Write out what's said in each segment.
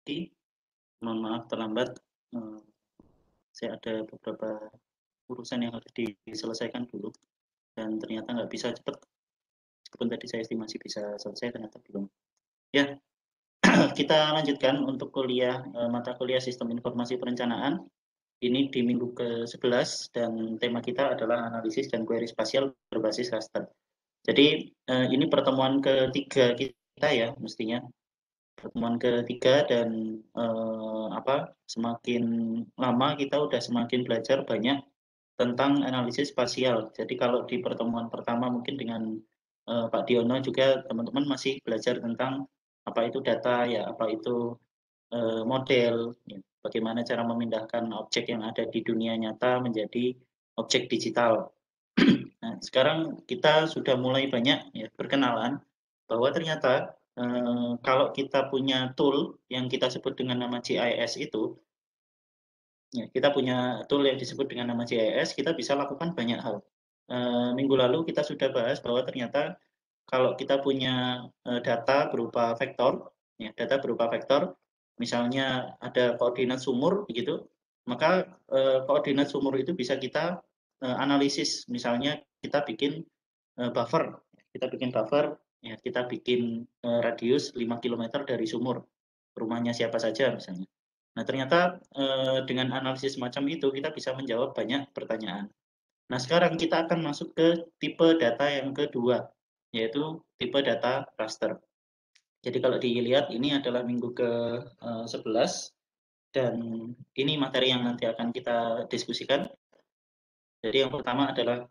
Mohon maaf terlambat, saya ada beberapa urusan yang harus diselesaikan dulu dan ternyata nggak bisa cepat, meskipun tadi saya estimasi bisa selesai ternyata belum. Ya, kita lanjutkan untuk kuliah, mata kuliah Sistem Informasi Perencanaan. Ini di minggu ke-11 dan tema kita adalah analisis dan query spasial berbasis raster. Jadi, ini pertemuan ketiga kita ya mestinya. Pertemuan ketiga dan semakin lama kita udah semakin belajar banyak tentang analisis spasial. Jadi kalau di pertemuan pertama mungkin dengan Pak Diono juga teman-teman masih belajar tentang apa itu data ya, apa itu model, ya, bagaimana cara memindahkan objek yang ada di dunia nyata menjadi objek digital. Nah, sekarang kita sudah mulai banyak ya berkenalan bahwa ternyata kalau kita punya tool yang kita sebut dengan nama GIS itu, ya, kita punya tool yang disebut dengan nama GIS, kita bisa lakukan banyak hal. Minggu lalu kita sudah bahas bahwa ternyata kalau kita punya data berupa vektor, ya, data berupa vektor, misalnya ada koordinat sumur begitu, maka koordinat sumur itu bisa kita analisis. Misalnya kita bikin buffer, ya, kita bikin radius 5 kilometer dari sumur, rumahnya siapa saja misalnya. Nah, ternyata dengan analisis semacam itu kita bisa menjawab banyak pertanyaan. Nah, sekarang kita akan masuk ke tipe data yang kedua, yaitu tipe data raster. Jadi kalau dilihat ini adalah minggu ke-11 dan ini materi yang nanti akan kita diskusikan. Jadi yang pertama adalah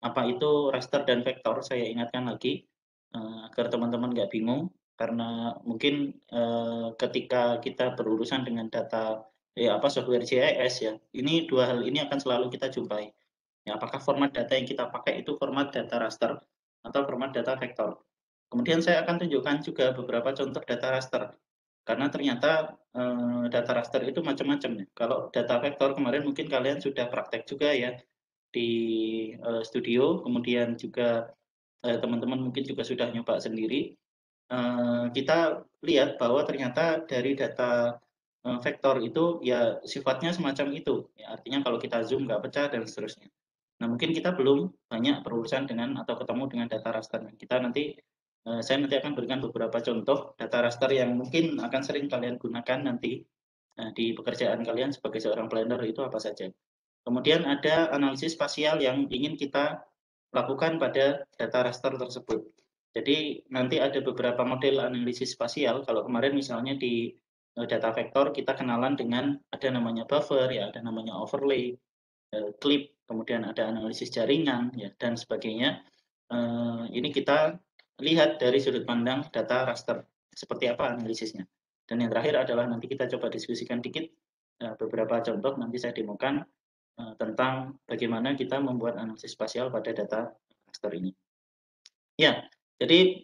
apa itu raster dan vektor. Saya ingatkan lagi agar teman-teman nggak bingung karena mungkin ketika kita berurusan dengan data software GIS ya, ini dua hal ini akan selalu kita jumpai. Ya, apakah format data yang kita pakai itu format data raster atau format data vektor. Kemudian saya akan tunjukkan juga beberapa contoh data raster. Karena ternyata data raster itu macam-macam ya. Kalau data vektor kemarin mungkin kalian sudah praktek juga ya di studio, kemudian juga teman-teman mungkin juga sudah nyoba sendiri. Kita lihat bahwa ternyata dari data vektor itu ya sifatnya semacam itu. Ya, artinya kalau kita zoom nggak pecah dan seterusnya. Nah, mungkin kita belum banyak berurusan dengan atau ketemu dengan data raster. Saya nanti akan berikan beberapa contoh data raster yang mungkin akan sering kalian gunakan nanti di pekerjaan kalian sebagai seorang planner itu apa saja. Kemudian ada analisis spasial yang ingin kita lakukan pada data raster tersebut. Jadi nanti ada beberapa model analisis spasial. Kalau kemarin misalnya di data vektor kita kenalan dengan ada namanya buffer, ya ada namanya overlay, clip, kemudian ada analisis jaringan, ya dan sebagainya. Ini kita lihat dari sudut pandang data raster, seperti apa analisisnya. Dan yang terakhir adalah nanti kita coba diskusikan dikit beberapa contoh, nanti saya demokan tentang bagaimana kita membuat analisis spasial pada data raster ini. Ya, jadi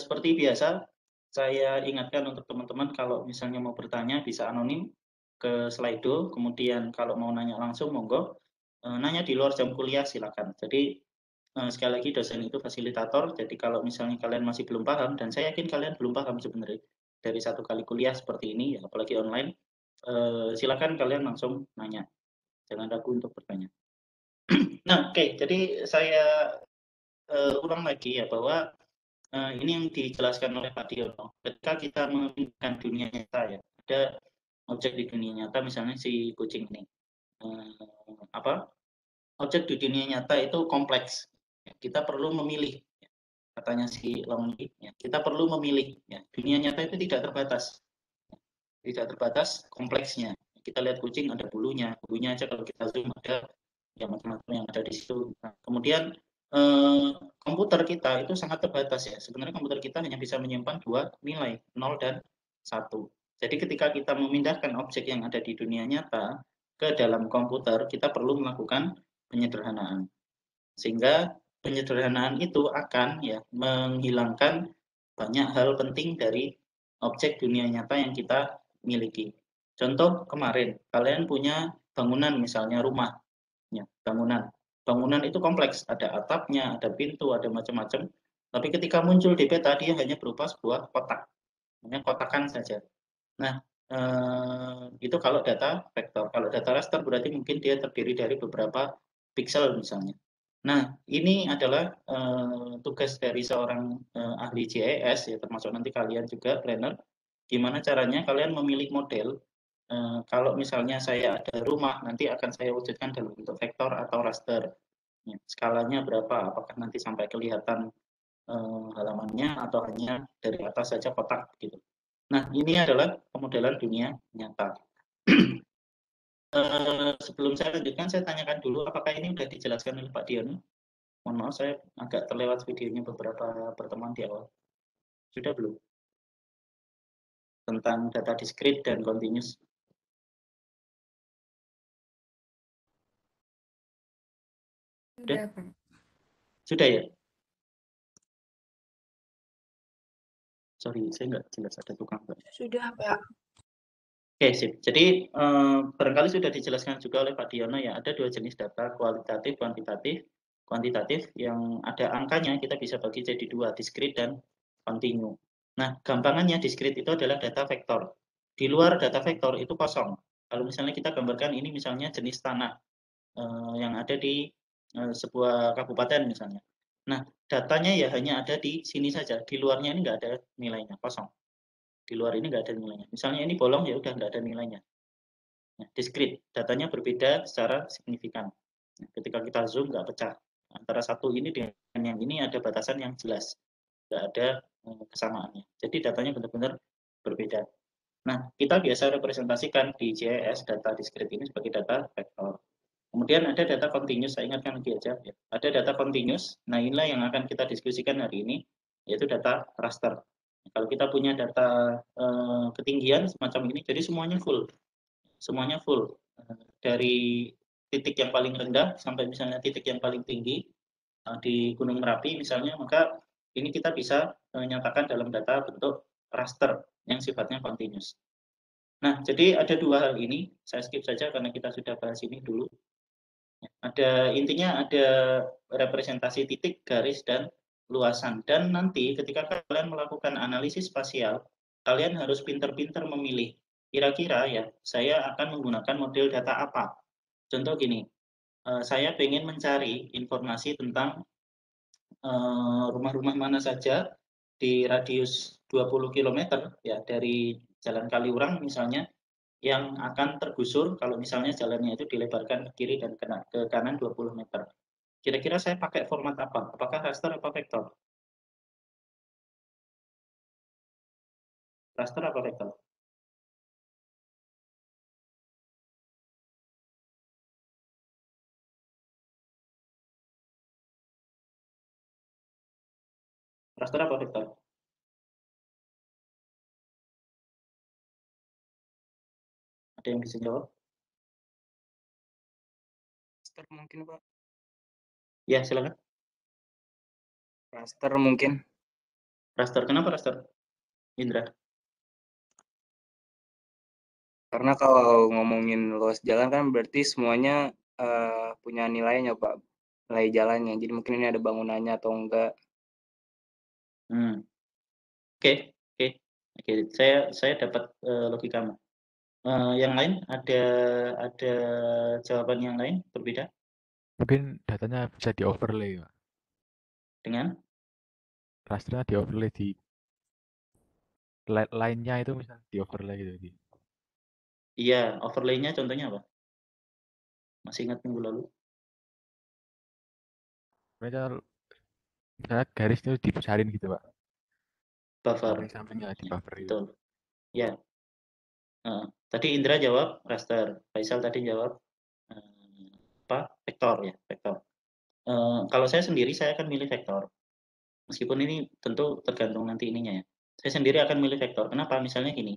seperti biasa, saya ingatkan untuk teman-teman kalau misalnya mau bertanya bisa anonim ke Slido, kemudian kalau mau nanya langsung monggo, nanya di luar jam kuliah silakan. Jadi sekali lagi dosen itu fasilitator, jadi kalau misalnya kalian masih belum paham, dan saya yakin kalian belum paham sebenarnya dari satu kali kuliah seperti ini, ya, apalagi online, silakan kalian langsung nanya, jangan ragu untuk bertanya. Nah, oke, jadi saya ulang lagi ya bahwa ini yang dijelaskan oleh Pak Diono. Ketika kita memindahkan dunia nyata ya, ada objek di dunia nyata misalnya si kucing ini. Apa? Objek di dunia nyata itu kompleks. Kita perlu memilih. Katanya si Longli, ya, kita perlu memilih. Ya. Dunia nyata itu tidak terbatas kompleksnya. Kita lihat kucing ada bulunya aja kalau kita zoom ada yang macam-macam yang ada di situ. Nah, kemudian komputer kita itu sangat terbatas ya. Sebenarnya komputer kita hanya bisa menyimpan dua nilai, 0 dan 1. Jadi ketika kita memindahkan objek yang ada di dunia nyata ke dalam komputer, kita perlu melakukan penyederhanaan. Sehingga penyederhanaan itu akan ya menghilangkan banyak hal penting dari objek dunia nyata yang kita miliki. Contoh kemarin, kalian punya bangunan misalnya rumah, ya, bangunan. Bangunan itu kompleks, ada atapnya, ada pintu, ada macam-macam. Tapi ketika muncul di peta dia hanya berupa sebuah kotak, hanya kotakan saja. Nah, itu kalau data vektor. Kalau data raster berarti mungkin dia terdiri dari beberapa piksel misalnya. Nah, ini adalah tugas dari seorang ahli GIS ya, termasuk nanti kalian juga planner. Gimana caranya kalian memilih model. Kalau misalnya saya ada rumah, nanti akan saya wujudkan dalam bentuk vektor atau raster. Ya, skalanya berapa? Apakah nanti sampai kelihatan halamannya atau hanya dari atas saja kotak gitu. Nah, ini adalah pemodelan dunia nyata. Sebelum saya lanjutkan, saya tanyakan dulu apakah ini sudah dijelaskan oleh Pak Dion. Mohon maaf, saya agak terlewat videonya beberapa pertemuan di awal. Sudah belum? Tentang data discrete dan continuous. Sudah? Sudah, Pak. Sudah ya? Sorry, saya nggak jelas ada tukang Pak. Sudah, Pak. Oke, sip. Jadi barangkali sudah dijelaskan juga oleh Pak Diono ya, ada dua jenis data, kualitatif, kuantitatif. Kuantitatif yang ada angkanya kita bisa bagi jadi dua, discrete dan continue. Nah, gampangannya discrete itu adalah data vektor. Di luar data vektor itu kosong. Kalau misalnya kita gambarkan ini misalnya jenis tanah yang ada di sebuah kabupaten misalnya. Nah, datanya ya hanya ada di sini saja, di luarnya ini nggak ada nilainya, kosong. Di luar ini nggak ada nilainya. Misalnya ini bolong ya udah nggak ada nilainya. Nah, discrete, datanya berbeda secara signifikan. Nah, ketika kita zoom nggak pecah. Antara satu ini dengan yang ini ada batasan yang jelas, nggak ada kesamaannya. Jadi datanya benar-benar berbeda. Nah, kita biasa representasikan di GIS data discrete ini sebagai data vektor. Kemudian ada data continuous, saya ingatkan lagi aja. Ya. Ada data continuous, nah inilah yang akan kita diskusikan hari ini, yaitu data raster. Kalau kita punya data ketinggian semacam ini, jadi semuanya full. Dari titik yang paling rendah sampai misalnya titik yang paling tinggi di Gunung Merapi misalnya, maka ini kita bisa menyatakan dalam data bentuk raster yang sifatnya continuous. Nah, jadi ada dua hal ini, saya skip saja karena kita sudah bahas ini dulu. Intinya ada representasi titik, garis, dan luasan. Dan nanti ketika kalian melakukan analisis spasial, kalian harus pinter-pinter memilih. Kira-kira ya, saya akan menggunakan model data apa. Contoh gini, saya ingin mencari informasi tentang rumah-rumah mana saja di radius 20 km ya dari Jalan Kaliurang misalnya yang akan tergusur kalau misalnya jalannya itu dilebarkan ke kiri dan ke kanan 20 meter. Kira-kira saya pakai format apa? Apakah raster atau vektor? Raster apa vektor? Raster apa vektor? Ada yang bisa jawab? Raster mungkin, Pak. Ya, silakan. Raster mungkin. Raster. Kenapa raster? Indra. Karena kalau ngomongin luas jalan kan berarti semuanya punya nilainya, Pak. Nilai jalannya. Jadi mungkin ini ada bangunannya atau enggak. Oke, oke. Oke, saya dapat logikamu. Yang lain ada jawaban yang lain berbeda Mungkin datanya bisa di overlay, Pak. dengan Rasternya di overlay di line-nya itu misalnya di overlay gitu. iya overlay-nya contohnya apa? Masih ingat minggu lalu? Misalnya garis itu dibesarin gitu, Pak. Buffer. Samping-sampingnya di Ya, buffer itu. betul. Ya. Tadi Indra jawab raster, Faisal tadi jawab apa? Vektor ya, vektor. Kalau saya sendiri saya akan milih vektor. Meskipun ini tentu tergantung nanti ininya ya. Saya sendiri akan milih vektor. Kenapa? Misalnya gini,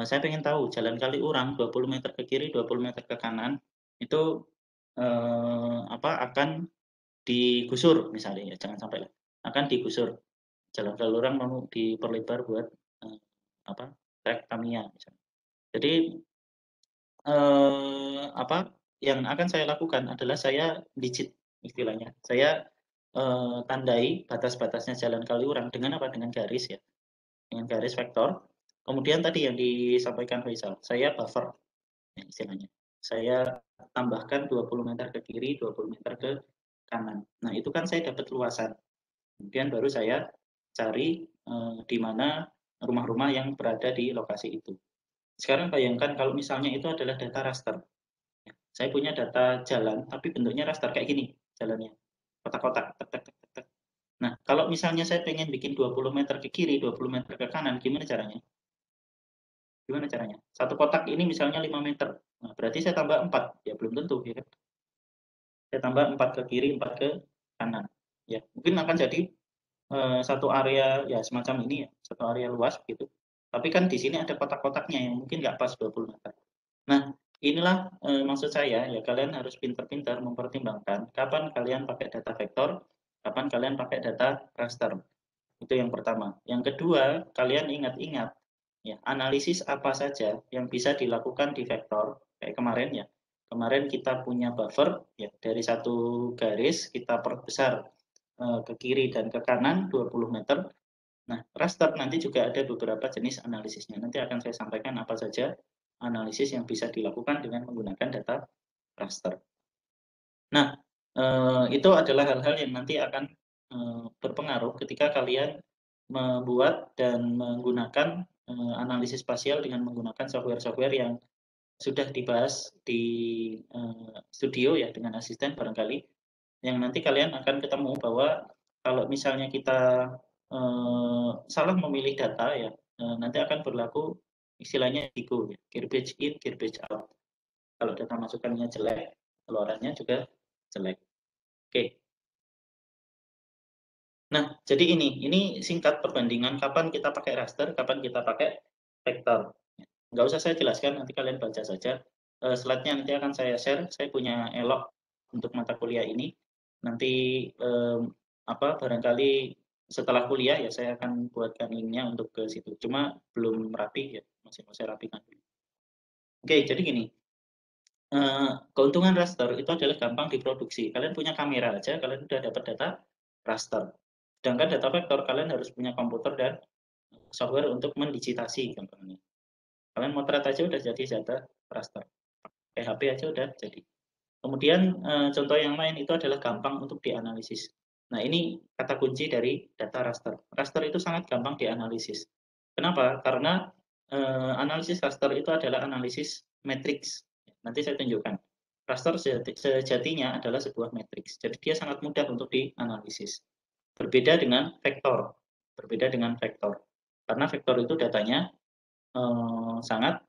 saya pengen tahu jalan Kaliurang 20 meter ke kiri, 20 meter ke kanan itu akan digusur misalnya ya, jangan sampai lah. Akan digusur. Jalan Kaliurang mau diperlebar buat trek Tamiya misalnya. Jadi yang akan saya lakukan adalah saya digit istilahnya. Saya tandai batas-batasnya jalan Kaliurang dengan apa? Dengan garis ya, dengan garis vektor. Kemudian tadi yang disampaikan Faisal, saya buffer ya, istilahnya. Saya tambahkan 20 meter ke kiri, 20 meter ke kanan. Nah, itu kan saya dapat luasan. Kemudian baru saya cari di mana rumah-rumah yang berada di lokasi itu. Sekarang bayangkan kalau misalnya itu adalah data raster. Saya punya data jalan, tapi bentuknya raster kayak gini jalannya. Kotak-kotak, tek, tek, tek, tek, tek. Nah, kalau misalnya saya pengen bikin 20 meter ke kiri, 20 meter ke kanan, gimana caranya? Gimana caranya? Satu kotak ini misalnya 5 meter. Nah, berarti saya tambah 4. Ya, belum tentu. Ya kan? Saya tambah 4 ke kiri, 4 ke kanan. Ya, mungkin akan jadi satu area ya semacam ini ya, satu area luas gitu. Tapi kan di sini ada kotak-kotaknya yang mungkin nggak pas 20 meter. Nah, inilah maksud saya ya kalian harus pintar-pintar mempertimbangkan kapan kalian pakai data vektor, kapan kalian pakai data raster. Itu yang pertama. Yang kedua, kalian ingat-ingat ya, analisis apa saja yang bisa dilakukan di vektor kayak kemarin ya. Kemarin kita punya buffer ya dari satu garis kita perbesar ke kiri dan ke kanan 20 meter. Nah, raster nanti juga ada beberapa jenis analisisnya. Nanti akan saya sampaikan apa saja analisis yang bisa dilakukan dengan menggunakan data raster. Nah, itu adalah hal-hal yang nanti akan berpengaruh ketika kalian membuat dan menggunakan analisis spasial dengan menggunakan software-software yang sudah dibahas di studio ya dengan asisten barangkali, yang nanti kalian akan ketemu bahwa kalau misalnya kita salah memilih data ya, nanti akan berlaku istilahnya GIGO ya, garbage in, garbage out. Kalau data masukannya jelek, keluarannya juga jelek. Oke. Nah, jadi ini singkat perbandingan kapan kita pakai raster, kapan kita pakai vektor. Nggak usah saya jelaskan, nanti kalian baca saja. Slide-nya nanti akan saya share. Saya punya elok untuk mata kuliah ini. Nanti barangkali setelah kuliah ya saya akan buatkan linknya untuk ke situ. Cuma belum rapi ya, masih mau saya rapikan. Oke, jadi gini. Keuntungan raster itu adalah gampang diproduksi. Kalian punya kamera aja, kalian udah dapat data raster. Sedangkan data vektor kalian harus punya komputer dan software untuk mendigitasi gampangnya. Kalian motret aja udah jadi data raster. PHP aja udah jadi. Kemudian contoh yang lain itu adalah gampang untuk dianalisis. Nah, ini kata kunci dari data raster. Raster itu sangat gampang dianalisis. Kenapa? Karena analisis raster itu adalah analisis matriks. Nanti saya tunjukkan. Raster sejatinya adalah sebuah matriks. Jadi dia sangat mudah untuk dianalisis. Berbeda dengan vektor. Berbeda dengan vektor. Karena vektor itu datanya sangat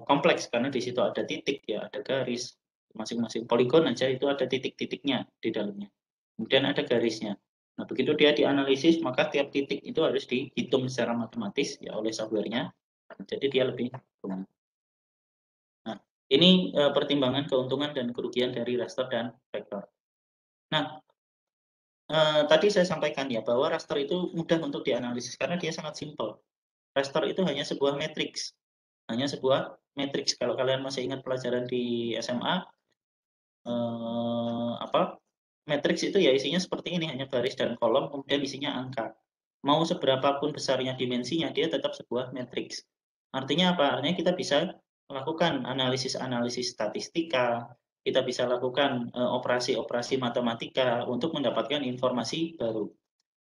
kompleks karena di situ ada titik ya, ada garis. Masing-masing poligon aja itu ada titik-titiknya di dalamnya. Kemudian ada garisnya. Nah, begitu dia dianalisis, maka tiap titik itu harus dihitung secara matematis ya oleh softwarenya. Jadi dia lebih rumit. Nah, ini pertimbangan keuntungan dan kerugian dari raster dan vektor. Nah, tadi saya sampaikan ya bahwa raster itu mudah untuk dianalisis karena dia sangat simpel. Raster itu hanya sebuah matriks. Hanya sebuah matriks. Kalau kalian masih ingat pelajaran di SMA, matriks itu ya isinya seperti ini, hanya baris dan kolom, kemudian isinya angka. Mau seberapapun besarnya dimensinya, dia tetap sebuah matriks. Artinya apa? Artinya kita bisa melakukan analisis-analisis statistika, kita bisa lakukan operasi-operasi matematika untuk mendapatkan informasi baru.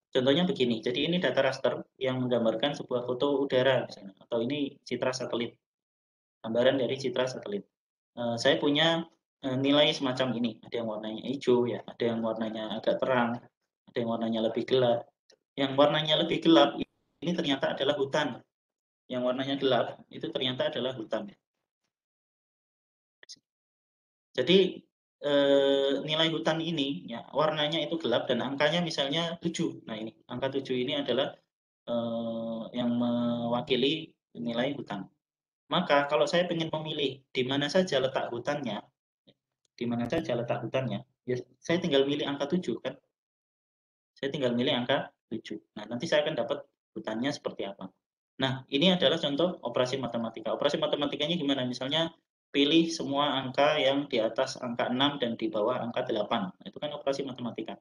Contohnya begini, jadi ini data raster yang menggambarkan sebuah foto udara misalnya, atau ini citra satelit, gambaran dari citra satelit. Saya punya nilai semacam ini, ada yang warnanya hijau ya, ada yang warnanya agak terang, ada yang warnanya lebih gelap. Yang warnanya lebih gelap ini ternyata adalah hutan. Yang warnanya gelap itu ternyata adalah hutan. Jadi nilai hutan ini ya warnanya itu gelap dan angkanya misalnya 7. Nah, ini angka 7 ini adalah yang mewakili nilai hutan. Maka kalau saya ingin memilih di mana saja letak hutannya, ya saya tinggal milih angka 7 kan. Saya tinggal milih angka 7. Nah, nanti saya akan dapat hutannya seperti apa. Nah, ini adalah contoh operasi matematika. Operasi matematikanya gimana? Misalnya pilih semua angka yang di atas angka 6 dan di bawah angka 8. Nah, itu kan operasi matematika.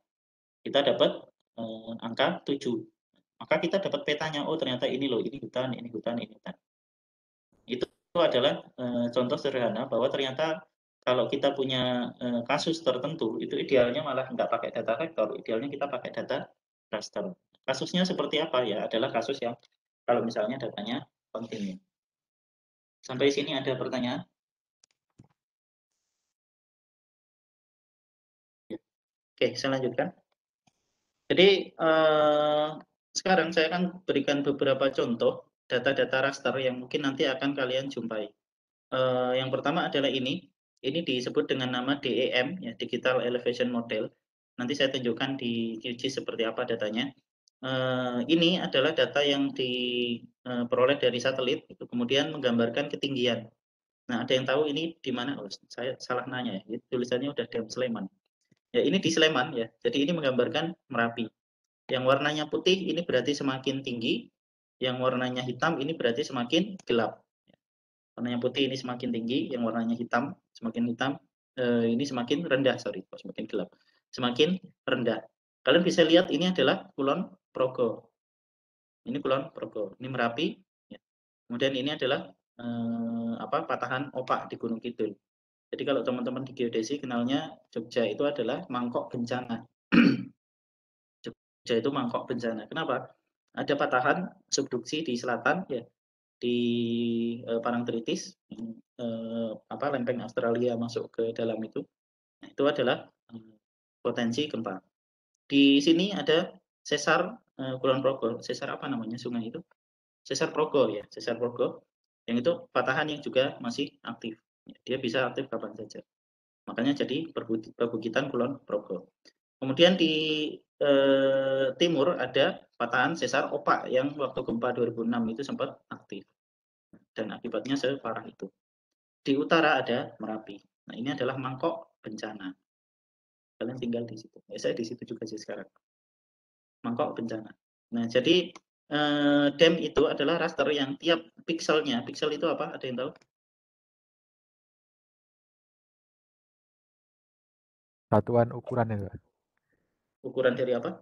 Kita dapat angka 7. maka kita dapat petanya, oh ternyata ini loh, ini hutan, ini hutan, ini hutan. Itu adalah contoh sederhana bahwa ternyata kalau kita punya kasus tertentu, itu idealnya malah nggak pakai data vektor, idealnya kita pakai data raster. Kasusnya seperti apa ya? Adalah kasus yang kalau misalnya datanya kontinu. Sampai sini ada pertanyaan? Ya. Oke, saya lanjutkan. Jadi sekarang saya akan berikan beberapa contoh data-data raster yang mungkin nanti akan kalian jumpai. Yang pertama adalah ini disebut dengan nama DEM, ya, Digital Elevation Model. Nanti saya tunjukkan di QGIS seperti apa datanya. Ini adalah data yang diperoleh dari satelit, itu kemudian menggambarkan ketinggian. Nah, ada yang tahu ini di mana? Oh, saya salah nanya ya, tulisannya udah Dem Sleman. Ya, ini di Sleman ya. Jadi ini menggambarkan Merapi. Yang warnanya putih ini berarti semakin tinggi, yang warnanya hitam ini berarti semakin gelap. Warnanya putih ini semakin tinggi, yang warnanya hitam semakin hitam, ini semakin rendah, semakin gelap, semakin rendah. Kalian bisa lihat ini adalah Kulon Progo. Ini Kulon Progo, ini Merapi. Ya. Kemudian ini adalah patahan opak di Gunung Kidul. Jadi kalau teman-teman di geodesi kenalnya Jogja itu adalah mangkok bencana. Jogja itu mangkok bencana. Kenapa? Ada patahan subduksi di selatan, ya, di Parangtritis, lempeng Australia masuk ke dalam itu. Nah, itu adalah potensi gempa. Di sini ada Sesar Kulon Progo. Sesar apa namanya sungai itu? Sesar Progo ya, Sesar Progo. Yang itu patahan yang juga masih aktif. Dia bisa aktif kapan saja. Makanya jadi perbukitan Kulon Progo. Kemudian di timur ada patahan Sesar Opak yang waktu gempa 2006 itu sempat aktif. Dan akibatnya separah itu. Di utara ada Merapi. Nah, ini adalah mangkok bencana. Kalian tinggal di situ. Ya, saya di situ juga sih sekarang. Mangkok bencana. Nah, jadi DEM itu adalah raster yang tiap pikselnya, piksel itu apa? Ada yang tahu? Satuan ukuran ya, Pak? Ukuran dari apa?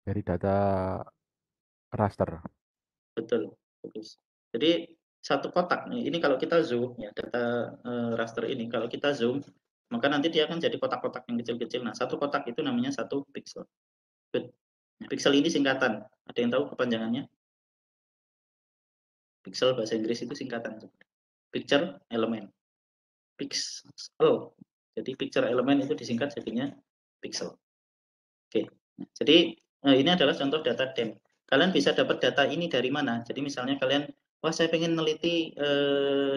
Dari data raster. Betul, bagus. Jadi satu kotak ini kalau kita zoom ya data raster ini kalau kita zoom maka nanti dia akan jadi kotak-kotak yang kecil-kecil. Nah, satu kotak itu namanya satu piksel. Nah, piksel ini singkatan. Ada yang tahu kepanjangannya? Piksel bahasa Inggris itu singkatan. Picture element. Pixel. Jadi picture element itu disingkat jadinya piksel. Oke. Nah, jadi ini adalah contoh data DEM. Kalian bisa dapat data ini dari mana? Jadi misalnya kalian, wah saya pengen meneliti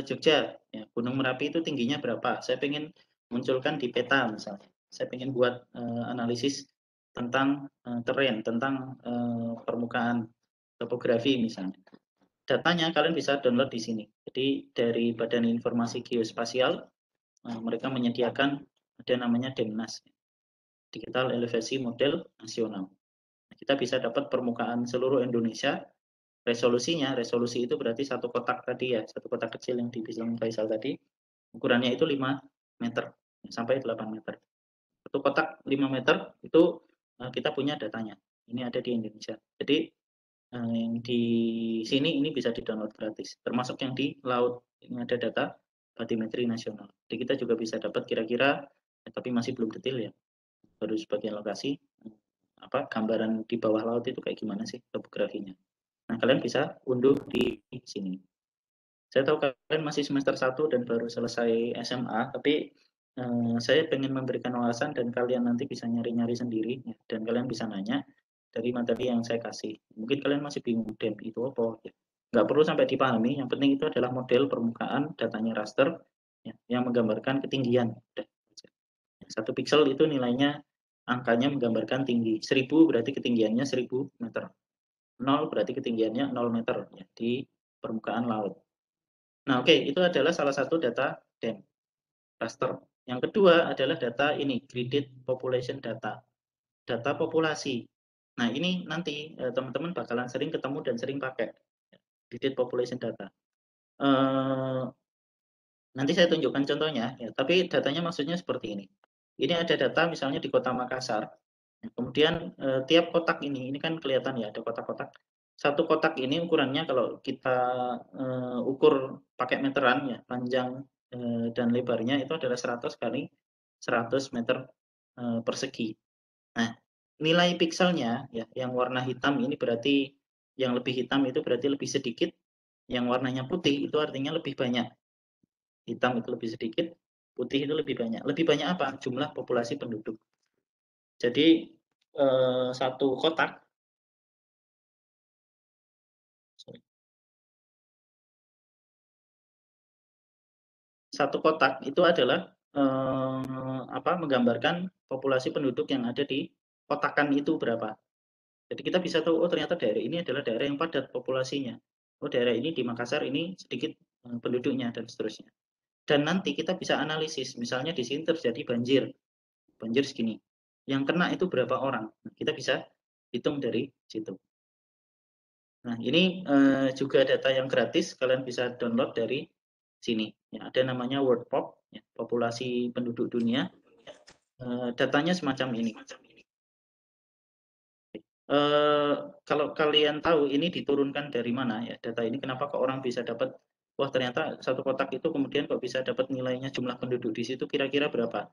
Jogja, ya, Gunung Merapi itu tingginya berapa? Saya pengen munculkan di peta misalnya. Saya pengen buat analisis tentang terrain, tentang permukaan topografi misalnya. Datanya kalian bisa download di sini. Jadi dari Badan Informasi Geospasial mereka menyediakan ada namanya DEMNAS, Digital Elevasi Model Nasional. Kita bisa dapat permukaan seluruh Indonesia. Resolusi itu berarti satu kotak tadi ya, satu kotak kecil yang dibilang Faisal tadi. Ukurannya itu 5 meter sampai 8 meter. Satu kotak 5 meter itu kita punya datanya. Ini ada di Indonesia. Jadi yang di sini ini bisa di-download gratis. Termasuk yang di laut. Ini ada data batimetri nasional. Jadi kita juga bisa dapat kira-kira, tapi masih belum detail ya. Baru sebagian lokasi. Gambaran di bawah laut itu kayak gimana sih topografinya. Nah, kalian bisa unduh di sini. Saya tahu kalian masih semester 1 dan baru selesai SMA, tapi saya ingin memberikan wawasan dan kalian nanti bisa nyari-nyari sendiri, ya, dan kalian bisa nanya dari materi yang saya kasih. Mungkin kalian masih bingung, DEM itu apa? Ya. Nggak perlu sampai dipahami, yang penting itu adalah model permukaan, datanya raster, ya, yang menggambarkan ketinggian. Satu piksel itu nilainya, angkanya menggambarkan tinggi. 1000 berarti ketinggiannya 1000 meter. 0 berarti ketinggiannya 0 meter ya, di permukaan laut. Nah, oke, itu adalah salah satu data DEM, raster. Yang kedua adalah data ini, Gridded Population Data, data populasi. Nah, ini nanti teman-teman bakalan sering ketemu dan sering pakai, Gridded Population Data. Nanti saya tunjukkan contohnya, ya, tapi datanya maksudnya seperti ini. Ini ada data misalnya di Kota Makassar. Kemudian tiap kotak ini kan kelihatan ya ada kotak-kotak. Satu kotak ini ukurannya kalau kita ukur pakai meteran ya, panjang dan lebarnya itu adalah 100 kali 100 meter persegi. Nah, nilai pikselnya ya, yang warna hitam ini berarti yang lebih hitam itu berarti lebih sedikit, yang warnanya putih itu artinya lebih banyak. Hitam itu lebih sedikit, putih itu lebih banyak. Lebih banyak apa? Jumlah populasi penduduk. Jadi satu kotak itu adalah menggambarkan populasi penduduk yang ada di kotakan itu berapa. Jadi kita bisa tahu, oh ternyata daerah ini adalah daerah yang padat populasinya. Oh daerah ini di Makassar ini sedikit penduduknya dan seterusnya. Dan nanti kita bisa analisis, misalnya di sini terjadi banjir segini. Yang kena itu berapa orang? Nah, kita bisa hitung dari situ. Nah ini juga data yang gratis, kalian bisa download dari sini. Ya, ada namanya WorldPop, ya, populasi penduduk dunia. Datanya semacam ini. Kalau kalian tahu ini diturunkan dari mana ya data ini, kenapa kok orang bisa dapat, wah ternyata satu kotak itu kemudian kok bisa dapat nilainya jumlah penduduk di situ kira-kira berapa.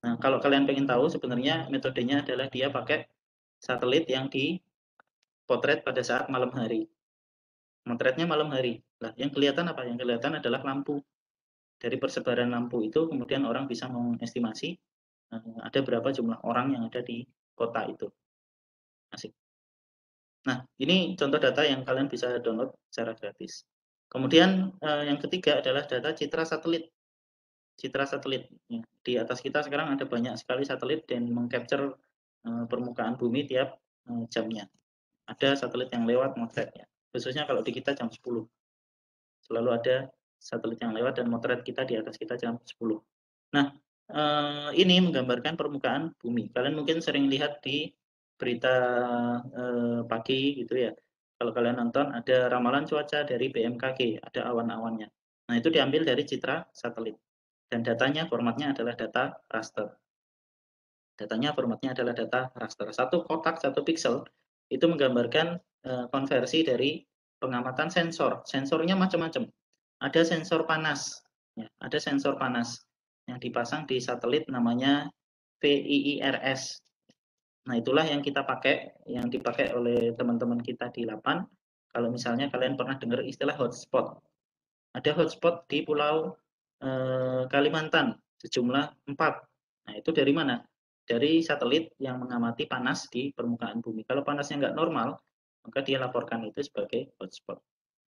Nah kalau kalian pengen tahu sebenarnya metodenya adalah dia pakai satelit yang dipotret pada saat malam hari. Motretnya malam hari. Nah yang kelihatan apa? Yang kelihatan adalah lampu. Dari persebaran lampu itu kemudian orang bisa mengestimasi ada berapa jumlah orang yang ada di kota itu. Asik. Nah, ini contoh data yang kalian bisa download secara gratis. Kemudian yang ketiga adalah data citra satelit. Citra satelit. Ya. Di atas kita sekarang ada banyak sekali satelit dan mengcapture permukaan bumi tiap jamnya. Ada satelit yang lewat motret ya. Khususnya kalau di kita jam 10. Selalu ada satelit yang lewat dan motret kita di atas kita jam 10. Nah, ini menggambarkan permukaan bumi. Kalian mungkin sering lihat di berita pagi gitu ya. Kalau kalian nonton ada ramalan cuaca dari BMKG, ada awan-awannya. Nah, itu diambil dari citra satelit. Dan datanya formatnya adalah data raster. Datanya formatnya adalah data raster. Satu kotak, satu pixel itu menggambarkan konversi dari pengamatan sensor. Sensornya macam-macam. Ada sensor panas, ya, ada sensor panas yang dipasang di satelit namanya VIIRS. Nah, itulah yang kita pakai, yang dipakai oleh teman-teman kita di LAPAN. Kalau misalnya kalian pernah dengar istilah hotspot. Ada hotspot di Pulau Kalimantan, sejumlah 4. Nah, itu dari mana? Dari satelit yang mengamati panas di permukaan bumi. Kalau panasnya nggak normal, maka dia laporkan itu sebagai hotspot.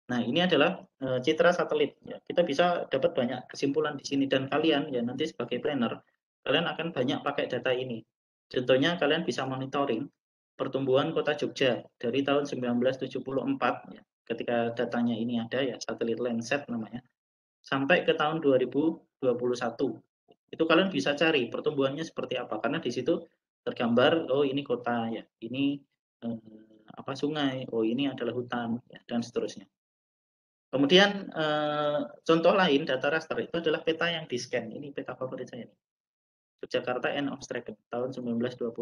Nah, ini adalah citra satelit. Ya. Kita bisa dapat banyak kesimpulan di sini dan kalian ya nanti sebagai planner, kalian akan banyak pakai data ini. Contohnya kalian bisa monitoring pertumbuhan kota Jogja dari tahun 1974 ya, ketika datanya ini ada ya, satelit Landsat namanya, sampai ke tahun 2021. Itu kalian bisa cari pertumbuhannya seperti apa karena di situ tergambar oh ini kota ya, ini sungai, oh ini adalah hutan ya, dan seterusnya. Kemudian contoh lain data raster itu adalah peta yang di-scan. Ini peta favorit saya nih. Yogyakarta End of Tracking tahun 1925.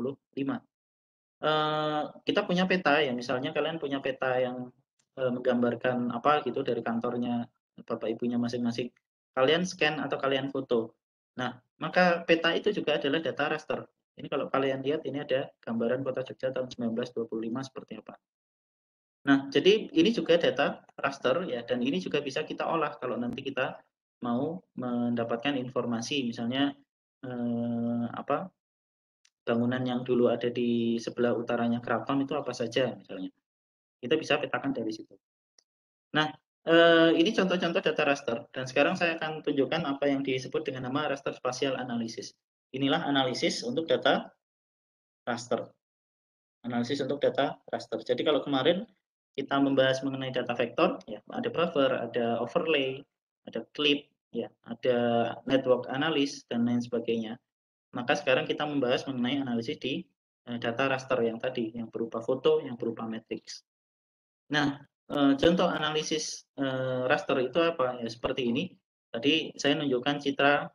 Kita punya peta ya, misalnya kalian punya peta yang menggambarkan apa gitu dari kantornya Bapak Ibunya masing-masing. Kalian scan atau kalian foto. Nah, maka peta itu juga adalah data raster. Ini kalau kalian lihat ini ada gambaran kota Jogja tahun 1925 seperti apa. Nah, jadi ini juga data raster ya, dan ini juga bisa kita olah kalau nanti kita mau mendapatkan informasi, misalnya bangunan yang dulu ada di sebelah utaranya keraton itu apa saja misalnya. Kita bisa petakan dari situ. Nah, ini contoh-contoh data raster dan sekarang saya akan tunjukkan apa yang disebut dengan nama raster spatial analysis. Inilah analisis untuk data raster. Analisis untuk data raster. Jadi kalau kemarin kita membahas mengenai data vektor, ya, ada buffer, ada overlay, ada clip, ya, ada network analysis dan lain sebagainya. Maka sekarang kita membahas mengenai analisis di data raster yang tadi, yang berupa foto, yang berupa matrix. Nah, contoh analisis raster itu apa? Ya, seperti ini. Tadi saya menunjukkan citra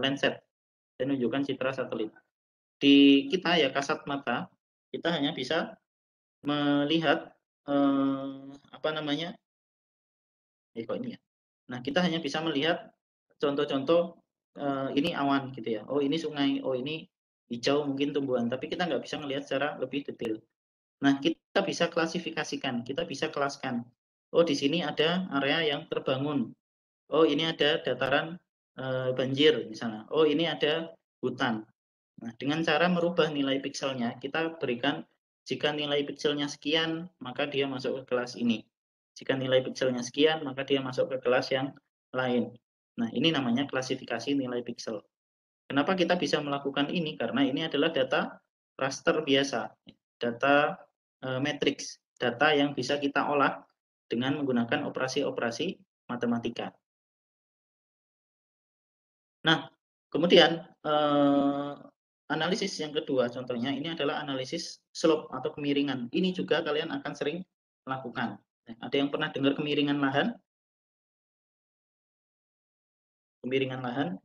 Landsat, saya menunjukkan citra satelit. Di kita ya kasat mata, kita hanya bisa melihat apa namanya, kok ini ya. Nah, kita hanya bisa melihat contoh-contoh, ini awan gitu ya, oh ini sungai, oh ini hijau mungkin tumbuhan, tapi kita nggak bisa melihat secara lebih detail. Nah, kita bisa klasifikasikan, kita bisa kelaskan. Oh, di sini ada area yang terbangun. Oh, ini ada dataran banjir misalnya. Oh, ini ada hutan. Nah, dengan cara merubah nilai pikselnya, kita berikan jika nilai pikselnya sekian, maka dia masuk ke kelas ini. Jika nilai pikselnya sekian, maka dia masuk ke kelas yang lain. Nah, ini namanya klasifikasi nilai piksel. Kenapa kita bisa melakukan ini? Karena ini adalah data raster biasa, data matriks, data yang bisa kita olah dengan menggunakan operasi-operasi matematika. Nah, kemudian analisis yang kedua contohnya ini adalah analisis slope atau kemiringan. Ini juga kalian akan sering lakukan. Ada yang pernah dengar kemiringan lahan? Kemiringan lahan?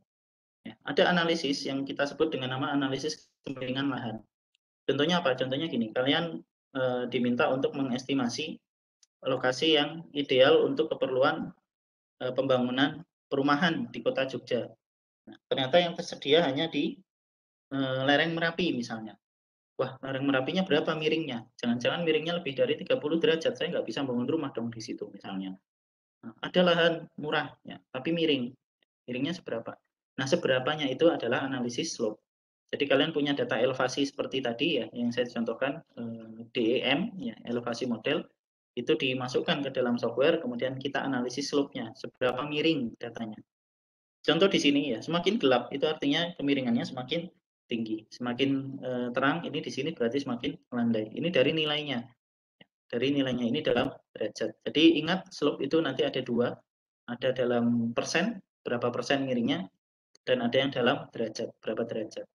Ya, ada analisis yang kita sebut dengan nama analisis kemiringan lahan. Contohnya apa? Contohnya gini, kalian diminta untuk mengestimasi lokasi yang ideal untuk keperluan pembangunan perumahan di kota Jogja. Nah, ternyata yang tersedia hanya di lereng Merapi misalnya. Wah, lereng Merapinya berapa miringnya? Jangan-jangan miringnya lebih dari 30 derajat, saya nggak bisa bangun rumah dong di situ misalnya. Nah, ada lahan murah, ya, tapi miring. Miringnya seberapa? Nah, seberapanya itu adalah analisis slope. Jadi kalian punya data elevasi seperti tadi ya, yang saya contohkan DEM, ya, elevasi model, itu dimasukkan ke dalam software, kemudian kita analisis slope-nya, seberapa miring datanya. Contoh di sini ya, semakin gelap itu artinya kemiringannya semakin tinggi, semakin terang ini di sini berarti semakin landai. Ini dari nilainya, ini dalam derajat. Jadi ingat slope itu nanti ada dua, ada dalam persen, berapa persen miringnya, dan ada yang dalam derajat, berapa derajat.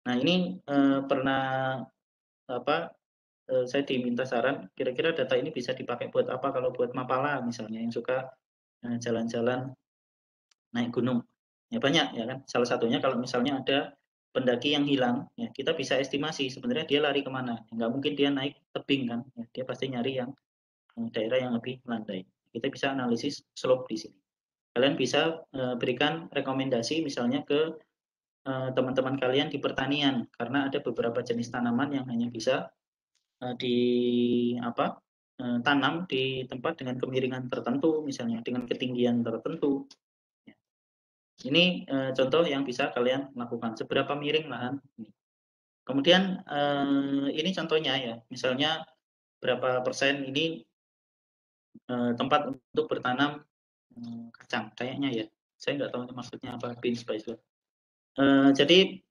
Nah ini pernah apa? Saya diminta saran, kira-kira data ini bisa dipakai buat apa kalau buat mapala misalnya yang suka jalan-jalan naik gunung. Ya banyak ya kan. Salah satunya kalau misalnya ada pendaki yang hilang, ya kita bisa estimasi sebenarnya dia lari kemana. Nggak mungkin dia naik tebing kan. Ya, dia pasti nyari yang daerah yang lebih landai. Kita bisa analisis slope di sini. Kalian bisa berikan rekomendasi misalnya ke teman-teman kalian di pertanian karena ada beberapa jenis tanaman yang hanya bisa tanam di tempat dengan kemiringan tertentu, misalnya dengan ketinggian tertentu. Ini contoh yang bisa kalian lakukan. Seberapa miring lahan ini. Kemudian ini contohnya ya, misalnya berapa persen ini tempat untuk bertanam kacang, kayaknya ya. Saya nggak tahu maksudnya apa, beans spice. Jadi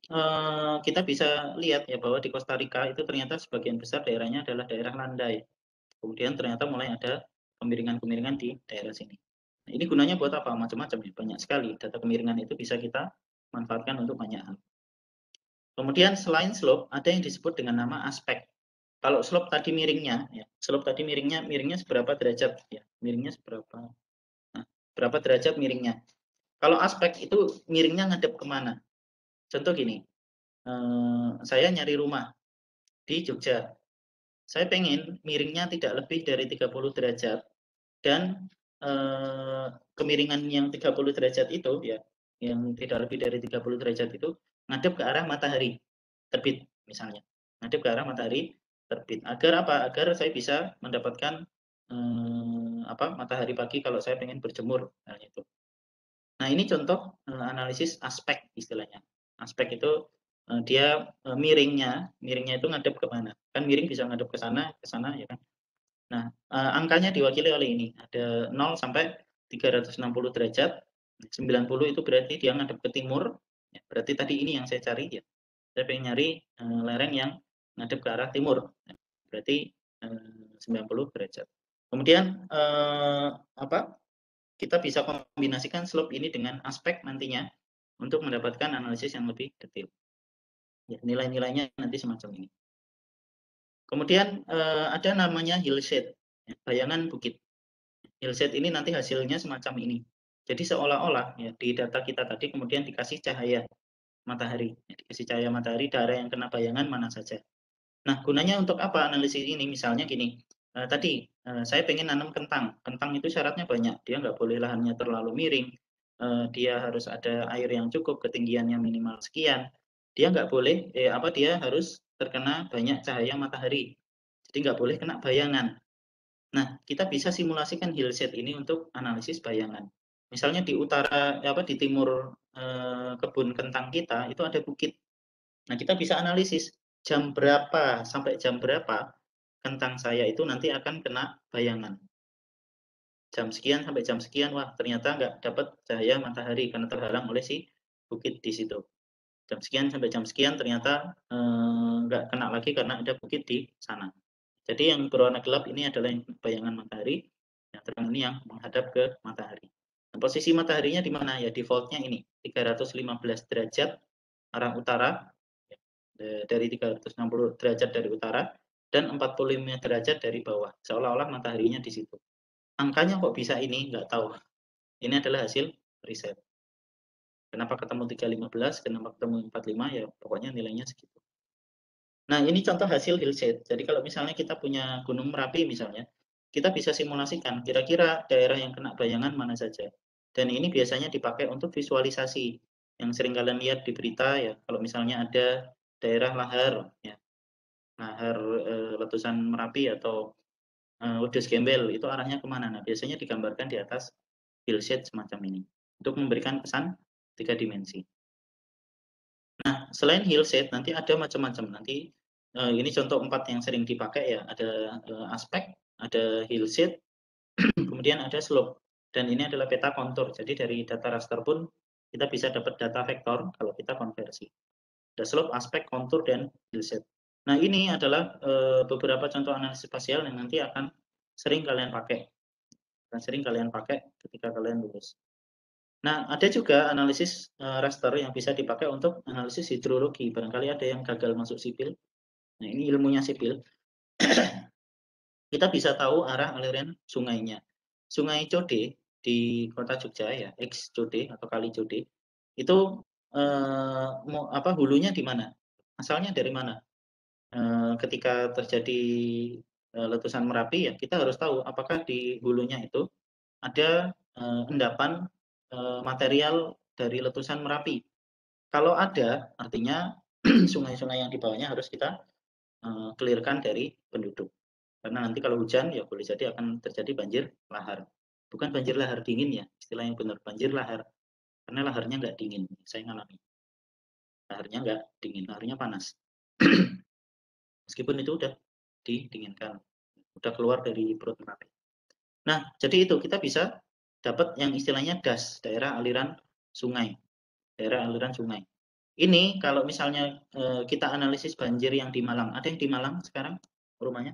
kita bisa lihat ya bahwa di Costa Rica itu ternyata sebagian besar daerahnya adalah daerah landai. Kemudian ternyata mulai ada kemiringan-kemiringan di daerah sini. Nah, ini gunanya buat apa? Macam-macam ya, banyak sekali. Data kemiringan itu bisa kita manfaatkan untuk banyak hal. Kemudian selain slope, ada yang disebut dengan nama aspek. Kalau slope tadi miringnya, ya, slope tadi miringnya seberapa derajat? Ya, miringnya seberapa? Nah, berapa derajat miringnya? Kalau aspek itu miringnya ngadep kemana? Contoh gini, saya nyari rumah di Jogja. Saya pengen miringnya tidak lebih dari 30 derajat dan kemiringan yang 30 derajat itu ya, yang tidak lebih dari 30 derajat itu ngadep ke arah matahari terbit misalnya. Ngadep ke arah matahari terbit. Agar apa? Agar saya bisa mendapatkan matahari pagi kalau saya pengen berjemur nah itu. Nah, ini contoh analisis aspek istilahnya. Aspek itu dia miringnya itu ngadep ke mana? Kan miring bisa ngadep ke sana ya kan. Nah, angkanya diwakili oleh ini. Ada 0 sampai 360 derajat. 90 itu berarti dia ngadep ke timur. Ya, berarti tadi ini yang saya cari ya. Saya pengen nyari lereng yang ngadep ke arah timur. Ya, berarti 90 derajat. Kemudian kita bisa kombinasikan slope ini dengan aspek nantinya untuk mendapatkan analisis yang lebih detail. Ya, nilai-nilainya nanti semacam ini. Kemudian ada namanya hillside, ya, bayangan bukit. Hillside ini nanti hasilnya semacam ini. Jadi seolah-olah ya di data kita tadi kemudian dikasih cahaya matahari, ya, dikasih cahaya matahari daerah yang kena bayangan mana saja. Nah, gunanya untuk apa analisis ini? Misalnya gini, tadi saya pengen nanam kentang. Kentang itu syaratnya banyak. Dia nggak boleh lahannya terlalu miring. Dia harus ada air yang cukup, ketinggiannya minimal sekian. Dia nggak boleh, dia harus terkena banyak cahaya matahari. Jadi nggak boleh kena bayangan. Nah, kita bisa simulasikan hillset ini untuk analisis bayangan. Misalnya di utara, di timur kebun kentang kita itu ada bukit. Nah, kita bisa analisis jam berapa sampai jam berapa kentang saya itu nanti akan kena bayangan. Jam sekian sampai jam sekian, wah ternyata nggak dapat cahaya matahari karena terhalang oleh si bukit di situ. Jam sekian sampai jam sekian ternyata nggak kena lagi karena ada bukit di sana. Jadi yang berwarna gelap ini adalah bayangan matahari, yang terang ini yang menghadap ke matahari. Nah, posisi mataharinya di mana ya? Defaultnya ini 315 derajat arah utara, dari 360 derajat dari utara dan 45 derajat dari bawah. Seolah-olah mataharinya di situ. Angkanya kok bisa ini? Nggak tahu. Ini adalah hasil riset. Kenapa ketemu 315, kenapa ketemu 45, ya pokoknya nilainya segitu. Nah, ini contoh hasil hillset. Jadi kalau misalnya kita punya Gunung Merapi misalnya, kita bisa simulasikan kira-kira daerah yang kena bayangan mana saja. Dan ini biasanya dipakai untuk visualisasi. Yang sering kalian lihat di berita ya, kalau misalnya ada daerah lahar, ya, lahar letusan Merapi atau Wedus Gembel, itu arahnya kemana? Nah, biasanya digambarkan di atas hillset semacam ini untuk memberikan kesan 3 dimensi. Nah, selain hillset nanti ada macam-macam. Nanti ini contoh 4 yang sering dipakai ya. Ada aspek, ada hillset, kemudian ada slope. Dan ini adalah peta kontur. Jadi dari data raster pun kita bisa dapat data vektor kalau kita konversi. Ada slope, aspek, kontur, dan hillset. Nah, ini adalah beberapa contoh analisis spasial yang nanti akan sering kalian pakai. Dan sering kalian pakai ketika kalian lulus. Nah, ada juga analisis raster yang bisa dipakai untuk analisis hidrologi. Barangkali ada yang gagal masuk sipil. Nah, ini ilmunya sipil. Kita bisa tahu arah aliran sungainya. Sungai Code di kota Jogja ya, X Code atau Kali Code, itu hulunya di mana? Asalnya dari mana? Ketika terjadi letusan Merapi ya, kita harus tahu apakah di hulunya itu ada endapan material dari letusan Merapi. Kalau ada, artinya sungai-sungai yang di bawahnya harus kita clearkan dari penduduk. Karena nanti kalau hujan ya boleh jadi akan terjadi banjir lahar. Bukan banjir lahar dingin ya, istilah yang benar, banjir lahar. Karena laharnya nggak dingin, saya ngalami. Laharnya nggak dingin, laharnya panas. Meskipun itu udah didinginkan, udah keluar dari perut Merapi. Nah, jadi itu kita bisa dapat yang istilahnya DAS, daerah aliran sungai. Daerah aliran sungai. Ini kalau misalnya kita analisis banjir yang di Malang. Ada yang di Malang sekarang rumahnya?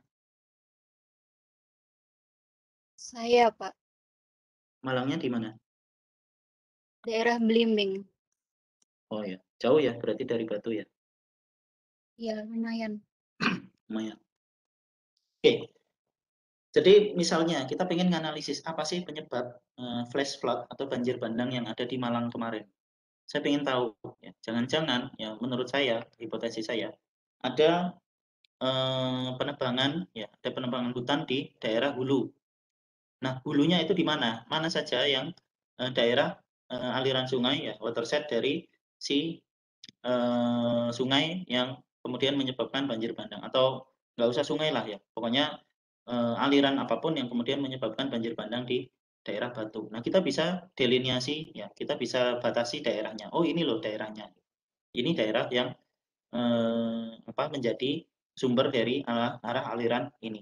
Saya, Pak. Malangnya di mana? Daerah Belimbing. Oh ya, jauh ya berarti dari Batu ya? Ya, lumayan. Lumayan. Oke. Jadi misalnya kita pengen menganalisis apa sih penyebab flash flood atau banjir bandang yang ada di Malang kemarin. Saya pengen tahu, ya, jangan-jangan ya menurut saya, hipotesis saya, ada penebangan ya, ada penebangan hutan di daerah hulu. Nah, hulunya itu di mana? Mana saja yang daerah aliran sungai ya, watershed dari si sungai yang kemudian menyebabkan banjir bandang, atau nggak usah sungai lah ya, pokoknya aliran apapun yang kemudian menyebabkan banjir bandang di daerah Batu. Nah, kita bisa deliniasi ya, kita bisa batasi daerahnya. Oh, ini loh daerahnya. Ini daerah yang menjadi sumber dari arah aliran ini.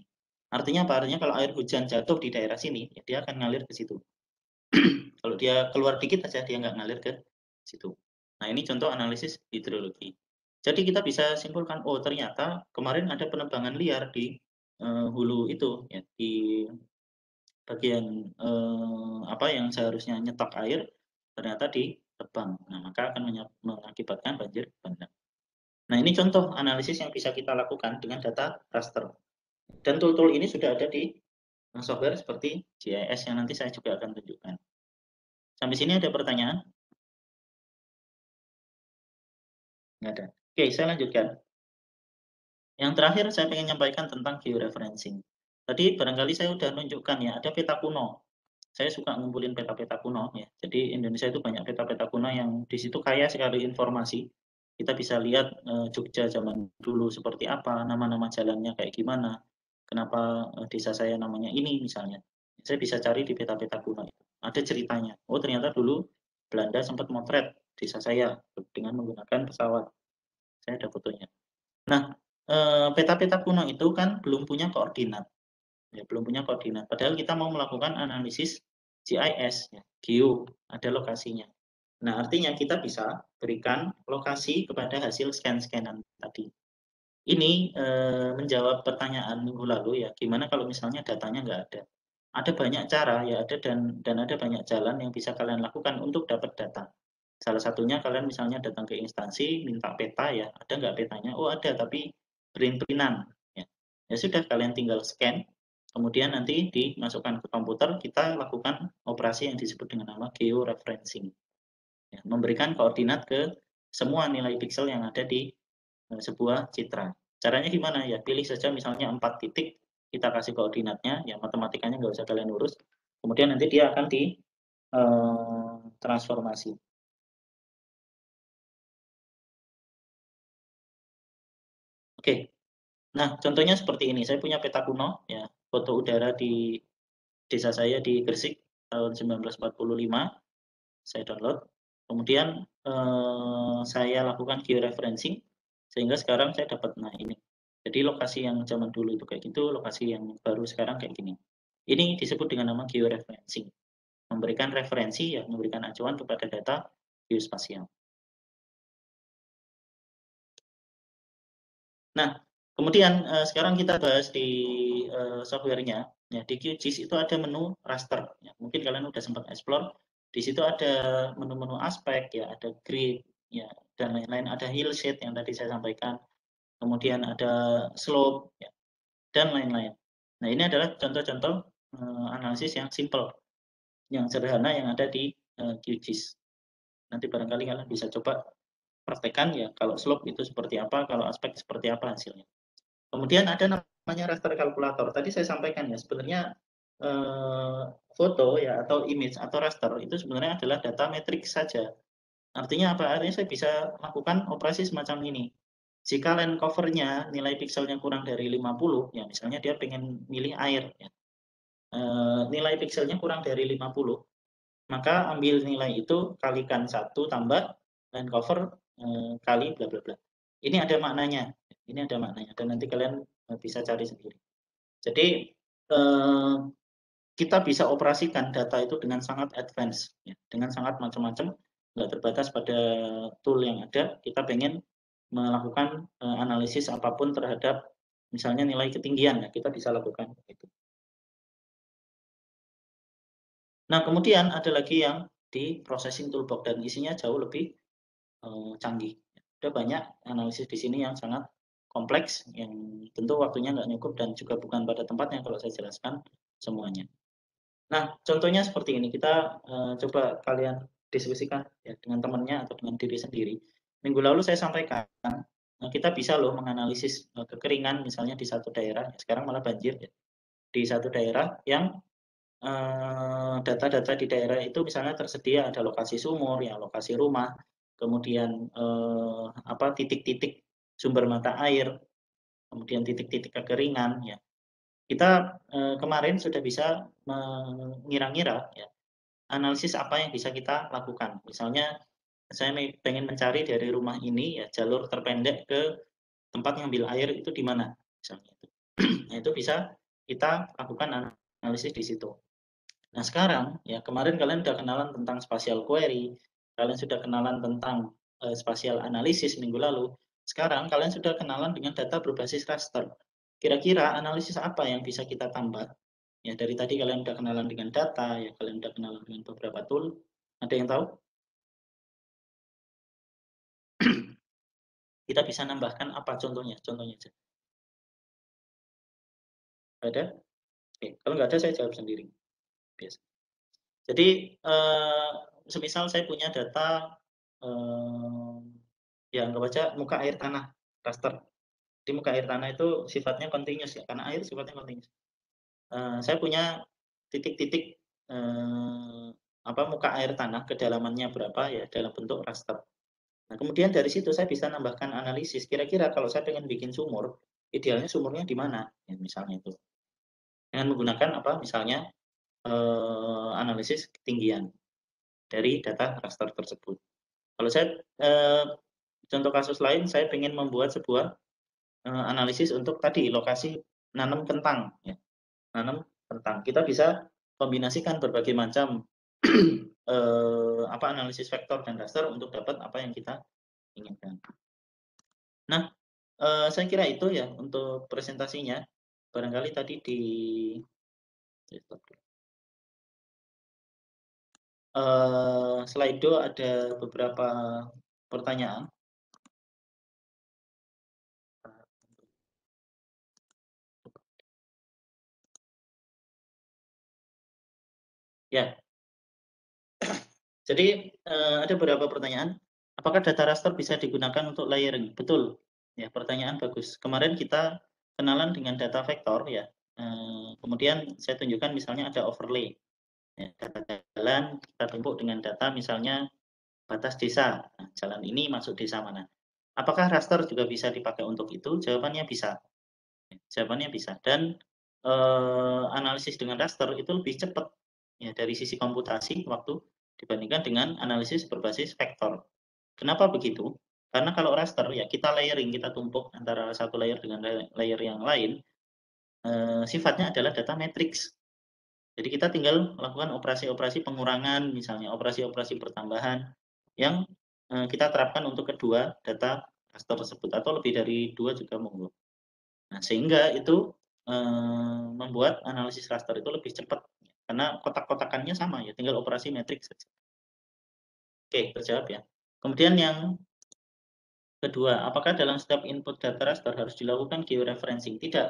Artinya apa? Artinya kalau air hujan jatuh di daerah sini, ya dia akan ngalir ke situ. Kalau dia keluar dikit aja, dia nggak ngalir ke situ. Nah, ini contoh analisis hidrologi. Jadi kita bisa simpulkan, oh ternyata kemarin ada penebangan liar di hulu itu, ya, di bagian yang seharusnya nyetok air, ternyata ditebang. Nah, maka akan mengakibatkan banjir bandang. Nah, ini contoh analisis yang bisa kita lakukan dengan data raster. Dan tool-tool ini sudah ada di software seperti GIS yang nanti saya juga akan tunjukkan. Sampai sini ada pertanyaan? Nggak ada. Oke, saya lanjutkan. Yang terakhir saya ingin menyampaikan tentang georeferencing. Tadi barangkali saya sudah nunjukkan ya, ada peta kuno. Saya suka ngumpulin peta-peta kuno ya. Jadi Indonesia itu banyak peta-peta kuno yang di situ kaya sekali informasi. Kita bisa lihat Jogja zaman dulu seperti apa, nama-nama jalannya kayak gimana, kenapa desa saya namanya ini misalnya. Saya bisa cari di peta-peta kuno itu. Ada ceritanya. Oh ternyata dulu Belanda sempat motret desa saya dengan menggunakan pesawat. Saya ada fotonya. Nah, peta-peta kuno itu kan belum punya koordinat. Ya, belum punya koordinat. Padahal kita mau melakukan analisis GIS, ya, geo, ada lokasinya. Nah, artinya kita bisa berikan lokasi kepada hasil scan-scanan tadi. Ini menjawab pertanyaan minggu lalu ya, gimana kalau misalnya datanya nggak ada. Ada banyak cara ya, ada dan ada banyak jalan yang bisa kalian lakukan untuk dapat data. Salah satunya kalian misalnya datang ke instansi, minta peta ya, ada nggak petanya? Oh ada, tapi print-printan. Ya. Ya sudah, kalian tinggal scan, kemudian nanti dimasukkan ke komputer, kita lakukan operasi yang disebut dengan nama georeferencing. Ya, memberikan koordinat ke semua nilai piksel yang ada di sebuah citra. Caranya gimana? Ya pilih saja misalnya 4 titik, kita kasih koordinatnya, ya matematikanya nggak usah kalian urus. Kemudian nanti dia akan di transformasi. Oke, nah contohnya seperti ini. Saya punya peta kuno, ya foto udara di desa saya di Gresik tahun 1945. Saya download. Kemudian saya lakukan georeferencing sehingga sekarang saya dapat nah ini. Jadi lokasi yang zaman dulu itu kayak gitu, lokasi yang baru sekarang kayak gini. Ini disebut dengan nama georeferencing. Memberikan referensi ya, memberikan acuan kepada data geospasial. Nah, kemudian sekarang kita bahas di softwarenya. Ya, di QGIS itu ada menu raster. Ya, mungkin kalian udah sempat explore. Di situ ada menu-menu aspek, ya, ada grid, ya, dan lain-lain. Ada hillshade yang tadi saya sampaikan. Kemudian ada slope, ya, dan lain-lain. Nah, ini adalah contoh-contoh analisis yang simple, yang sederhana yang ada di QGIS. Nanti barangkali kalian bisa coba praktekkan ya, kalau slope itu seperti apa, kalau aspek seperti apa hasilnya. Kemudian ada namanya raster kalkulator. Tadi saya sampaikan ya, sebenarnya foto ya atau image atau raster itu sebenarnya adalah data metrik saja. Artinya apa? Artinya saya bisa lakukan operasi semacam ini. Jika land covernya nilai pikselnya kurang dari 50, ya misalnya dia pengen milih air, ya. Nilai pikselnya kurang dari 50, maka ambil nilai itu kalikan 1 tambah land cover kali bla bla bla. Ini ada maknanya. Ini ada maknanya dan nanti kalian bisa cari sendiri. Jadi kita bisa operasikan data itu dengan sangat advance, ya, dengan sangat macam-macam, nggak terbatas pada tool yang ada. Kita pengen melakukan analisis apapun terhadap misalnya nilai ketinggian, ya kita bisa lakukan itu. Nah kemudian ada lagi yang di processing toolbox dan isinya jauh lebih canggih. Ada banyak analisis di sini yang sangat kompleks, yang tentu waktunya nggak cukup dan juga bukan pada tempatnya kalau saya jelaskan semuanya. Nah, contohnya seperti ini, kita coba kalian diskusikan ya, dengan temannya atau dengan diri sendiri. Minggu lalu saya sampaikan, kita bisa loh menganalisis kekeringan misalnya di satu daerah, sekarang malah banjir ya, di satu daerah yang data-data di daerah itu misalnya tersedia ada lokasi sumur, ya lokasi rumah, kemudian titik-titik sumber mata air, kemudian titik-titik kekeringan, ya. Kita kemarin sudah bisa mengira-ngira ya, analisis apa yang bisa kita lakukan. Misalnya saya pengen mencari dari rumah ini ya jalur terpendek ke tempat ngambil air itu di mana misalnya itu. Nah, itu bisa kita lakukan analisis di situ. Nah, sekarang ya kemarin kalian sudah kenalan tentang spatial query, kalian sudah kenalan tentang spatial analisis minggu lalu. Sekarang kalian sudah kenalan dengan data berbasis raster. Kira-kira analisis apa yang bisa kita tambah? Ya, dari tadi kalian sudah kenalan dengan data, ya kalian sudah kenalan dengan beberapa tool. Ada yang tahu? Kita bisa nambahkan apa contohnya? Contohnya aja. Ada? Oke, kalau nggak ada saya jawab sendiri. Biasa. Jadi, semisal saya punya data, ya anggap aja muka air tanah raster. Di muka air tanah itu sifatnya continuous ya, karena air sifatnya continuous. saya punya titik-titik muka air tanah kedalamannya berapa ya dalam bentuk raster. Nah, kemudian dari situ saya bisa nambahkan analisis. Kira-kira kalau saya pengen bikin sumur, idealnya sumurnya di mana? Ya, misalnya itu. Dengan menggunakan misalnya analisis ketinggian dari data raster tersebut. Kalau saya contoh kasus lain, saya ingin membuat sebuah analisis untuk tadi lokasi nanam kentang, ya. Nanam kentang. Kita bisa kombinasikan berbagai macam analisis vektor dan raster untuk dapat apa yang kita inginkan. Nah, saya kira itu ya untuk presentasinya. Barangkali tadi di Slido ada beberapa pertanyaan. Ya, jadi ada beberapa pertanyaan. Apakah data raster bisa digunakan untuk layering? Betul. Ya, pertanyaan bagus. Kemarin kita kenalan dengan data vektor ya. Kemudian saya tunjukkan misalnya ada overlay. Ya, data jalan kita tumpuk dengan data misalnya batas desa. Nah, jalan ini masuk desa mana? Apakah raster juga bisa dipakai untuk itu? Jawabannya bisa. Jawabannya bisa. Dan analisis dengan raster itu lebih cepat ya dari sisi komputasi waktu dibandingkan dengan analisis berbasis vektor. Kenapa begitu? Karena kalau raster ya kita layering, kita tumpuk antara satu layer dengan layer yang lain, sifatnya adalah data matrix. Jadi kita tinggal melakukan operasi-operasi pengurangan, misalnya operasi-operasi pertambahan yang kita terapkan untuk kedua data raster tersebut atau lebih dari dua juga monggo. Nah, sehingga itu membuat analisis raster itu lebih cepat karena kotak-kotakannya sama ya, tinggal operasi matriks saja. Oke, terjawab ya. Kemudian yang kedua, apakah dalam setiap input data raster harus dilakukan georeferencing? Tidak.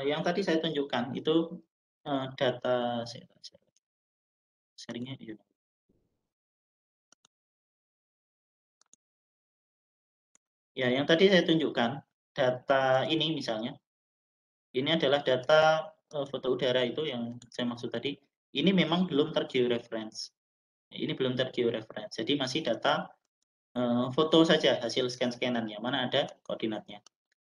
Yang tadi saya tunjukkan itu data sharingnya ya. Ya, yang tadi saya tunjukkan data ini misalnya, ini adalah data foto udara itu yang saya maksud tadi. Ini memang belum tergeoreference. Ini belum tergeoreference. Jadi masih data foto saja hasil scan-scanan yang mana ada koordinatnya.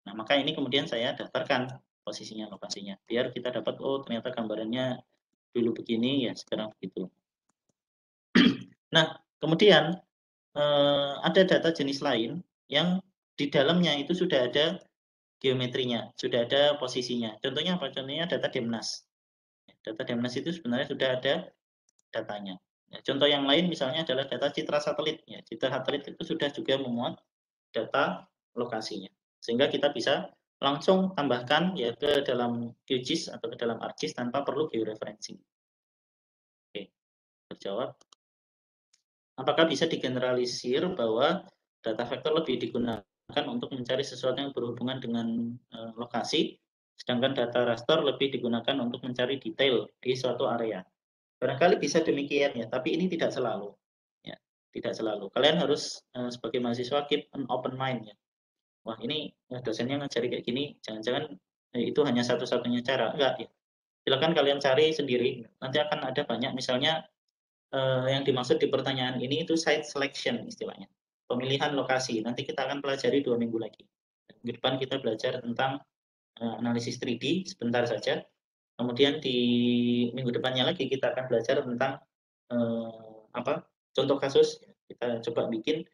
Nah, maka ini kemudian saya daftarkan posisinya, lokasinya. Biar kita dapat, oh ternyata gambarannya dulu begini, ya sekarang begitu. Nah, kemudian ada data jenis lain yang di dalamnya itu sudah ada geometrinya, sudah ada posisinya. Contohnya apa? Contohnya data Demnas. Data Demnas itu sebenarnya sudah ada datanya. Ya, contoh yang lain misalnya adalah data citra satelit. Ya, citra satelit itu sudah juga memuat data lokasinya. Sehingga kita bisa langsung tambahkan ya ke dalam QGIS atau ke dalam ArcGIS tanpa perlu georeferencing. Oke, terjawab. Apakah bisa digeneralisir bahwa data vektor lebih digunakan untuk mencari sesuatu yang berhubungan dengan lokasi, sedangkan data raster lebih digunakan untuk mencari detail di suatu area? Barangkali bisa demikian ya, tapi ini tidak selalu. Ya, tidak selalu. Kalian harus sebagai mahasiswa keep an open mind ya. Wah ini dosennya ngajari kayak gini, jangan-jangan itu hanya satu-satunya cara. Enggak ya. Silakan kalian cari sendiri. Nanti akan ada banyak misalnya yang dimaksud di pertanyaan ini itu site selection istilahnya. Pemilihan lokasi. Nanti kita akan pelajari 2 minggu lagi. Minggu depan kita belajar tentang analisis 3D sebentar saja. Kemudian di minggu depannya lagi kita akan belajar tentang contoh kasus. Kita coba bikin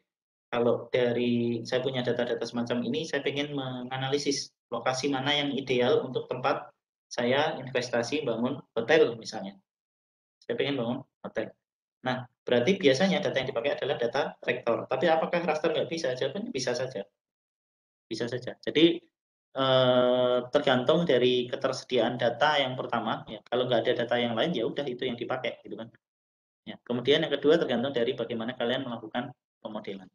kalau dari saya punya data-data semacam ini, saya ingin menganalisis lokasi mana yang ideal untuk tempat saya investasi bangun hotel misalnya. Saya ingin bangun hotel. Nah, berarti biasanya data yang dipakai adalah data vektor. Tapi apakah raster nggak bisa? Jawabannya bisa saja. Bisa saja. Jadi tergantung dari ketersediaan data yang pertama ya. Kalau nggak ada data yang lain ya udah itu yang dipakai gitu kan. Ya. Kemudian yang kedua tergantung dari bagaimana kalian melakukan pemodelan.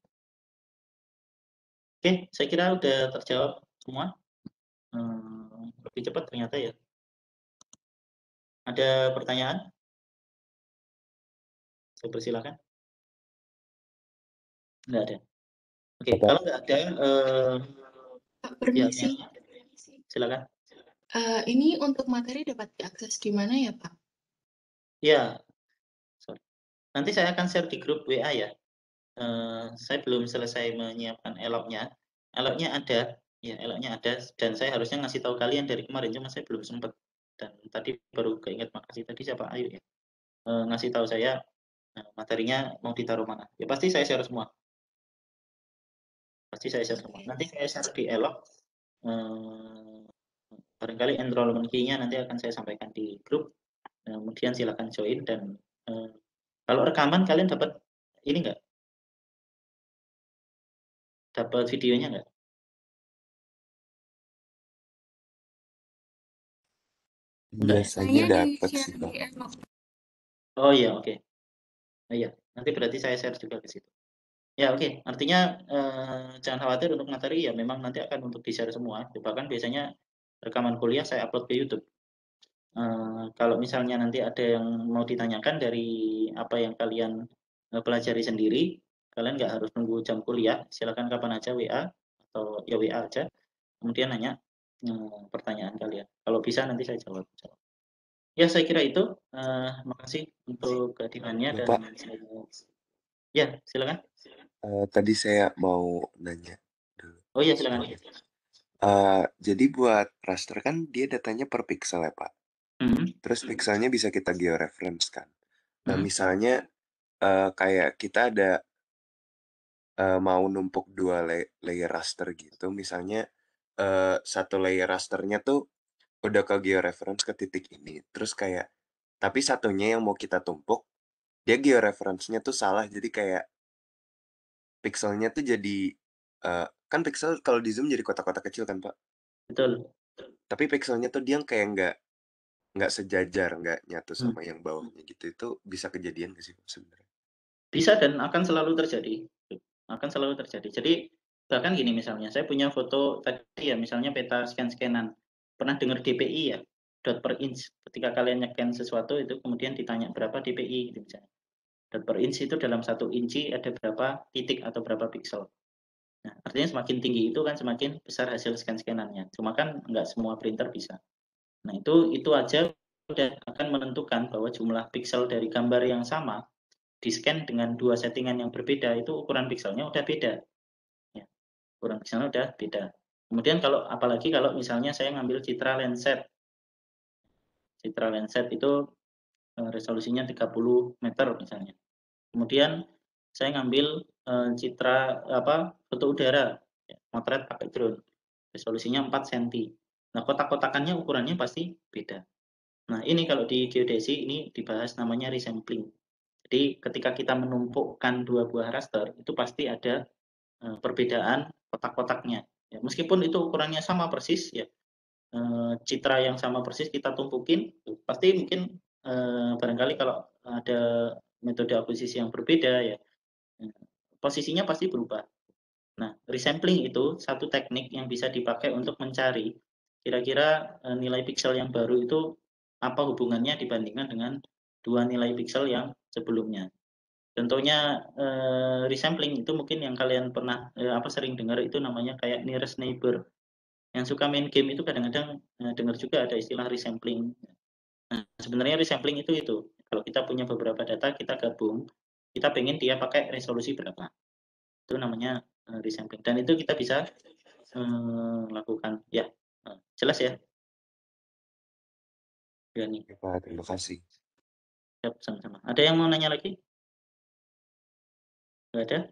Oke, saya kira udah terjawab semua. Lebih cepat ternyata ya. Ada pertanyaan? Saya persilakan. Nggak ada. Oke, kalau nggak ada, ya, Permisi. silakan. Ini untuk materi dapat diakses di mana ya, Pak? Ya, sorry. Nanti saya akan share di grup WA ya. Saya belum selesai menyiapkan eloknya. Eloknya ada, ya eloknya ada, dan saya harusnya ngasih tahu kalian dari kemarin, cuma saya belum sempat. Dan tadi baru keinget, makasih tadi siapa Ayu ya, ngasih tahu saya materinya mau ditaruh mana. Ya pasti saya share semua. Pasti saya share semua. Oke. Nanti saya share di elok. Barangkali enrollment key-nya nanti akan saya sampaikan di grup. Kemudian silakan join dan kalau rekaman kalian dapat ini enggak? Dapat videonya enggak? Biasanya dapat sih, Pak. Oh iya, oke. Oh iya, nanti berarti saya share juga ke situ. Ya oke, artinya jangan khawatir untuk materi ya memang nanti akan untuk di-share semua. Bahkan biasanya rekaman kuliah saya upload ke YouTube. Kalau misalnya nanti ada yang mau ditanyakan dari apa yang kalian pelajari sendiri, kalian nggak harus nunggu jam kuliah, silakan kapan aja WA atau ya WA aja, kemudian nanya pertanyaan kalian. Kalau bisa nanti saya jawab. Ya saya kira itu. Makasih untuk kehadirannya dan Bapak, ya silakan. tadi saya mau nanya dulu. Oh iya silakan. Jadi buat raster kan dia datanya per pixel ya, Pak. Terus pixelnya bisa kita georeference kan. Nah misalnya kayak kita ada mau numpuk 2 layer raster gitu, misalnya satu layer rasternya tuh udah ke georeference ke titik ini, terus kayak tapi satunya yang mau kita tumpuk, dia georeference-nya tuh salah, jadi kayak pixelnya tuh jadi kan pixel kalau di zoom jadi kotak-kotak kecil kan, Pak? Betul. Tapi pixelnya tuh dia kayak nggak sejajar, nggak nyatu sama yang bawahnya gitu. Itu bisa kejadian nggak sih sebenarnya? Bisa dan akan selalu terjadi. Akan selalu terjadi. Jadi bahkan gini misalnya, saya punya foto tadi ya, misalnya peta scan-scanan. Pernah dengar DPI ya? Dot per inch. Ketika kalian nge-scan sesuatu itu kemudian ditanya berapa DPI gitu misalnya. Dot per inch itu dalam 1 inci ada berapa titik atau berapa pixel. Nah, artinya semakin tinggi itu kan semakin besar hasil scan-scanannya. Cuma kan nggak semua printer bisa. Nah, itu aja udah akan menentukan bahwa jumlah pixel dari gambar yang sama di-scan dengan 2 settingan yang berbeda, itu ukuran pixelnya udah beda. Ya, ukuran pixelnya udah beda. Kemudian apalagi kalau misalnya saya ngambil citra Landsat. Citra Landsat itu resolusinya 30 meter misalnya. Kemudian saya ngambil citra foto udara, ya, motret pakai drone. Resolusinya 4 cm. Nah, kotak-kotakannya ukurannya pasti beda. Nah, ini kalau di geodesi ini dibahas namanya resampling. Jadi ketika kita menumpukkan 2 buah raster, itu pasti ada perbedaan kotak-kotaknya. Ya, meskipun itu ukurannya sama persis, ya citra yang sama persis kita tumpukin, pasti mungkin barangkali kalau ada metode akuisisi yang berbeda ya, posisinya pasti berubah. Nah, resampling itu satu teknik yang bisa dipakai untuk mencari kira-kira nilai pixel yang baru itu apa hubungannya dibandingkan dengan 2 nilai pixel yang sebelumnya. Contohnya resampling itu mungkin yang kalian pernah sering dengar itu namanya kayak nearest neighbor. Yang suka main game itu kadang-kadang dengar juga ada istilah resampling. Nah, sebenarnya resampling itu. Kalau kita punya beberapa data, kita gabung, kita pengen dia pakai resolusi berapa. Itu namanya resampling. Dan itu kita bisa lakukan. Ya, jelas ya? Ya, Pak, terima kasih. Siap, sama-sama. Ada yang mau nanya lagi? Nggak ada?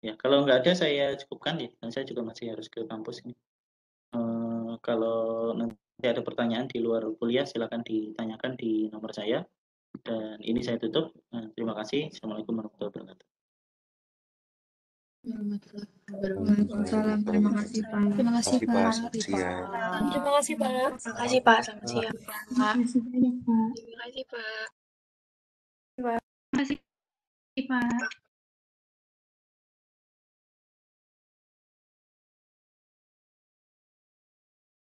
Ya, kalau nggak ada saya cukupkan ya, dan saya juga masih harus ke kampus ini. Kalau nanti ada pertanyaan di luar kuliah silakan ditanyakan di nomor saya. Dan ini saya tutup. Terima kasih. Assalamualaikum warahmatullahi wabarakatuh. Waalaikumsalam. Terima kasih, Pak. Terima kasih, Pak. Selamat siang. Terima kasih, Pak. Terima kasih, Pak. Selamat siang. Terima kasih banyak, Pak. Terima kasih, Pak. Terima kasih, Pak.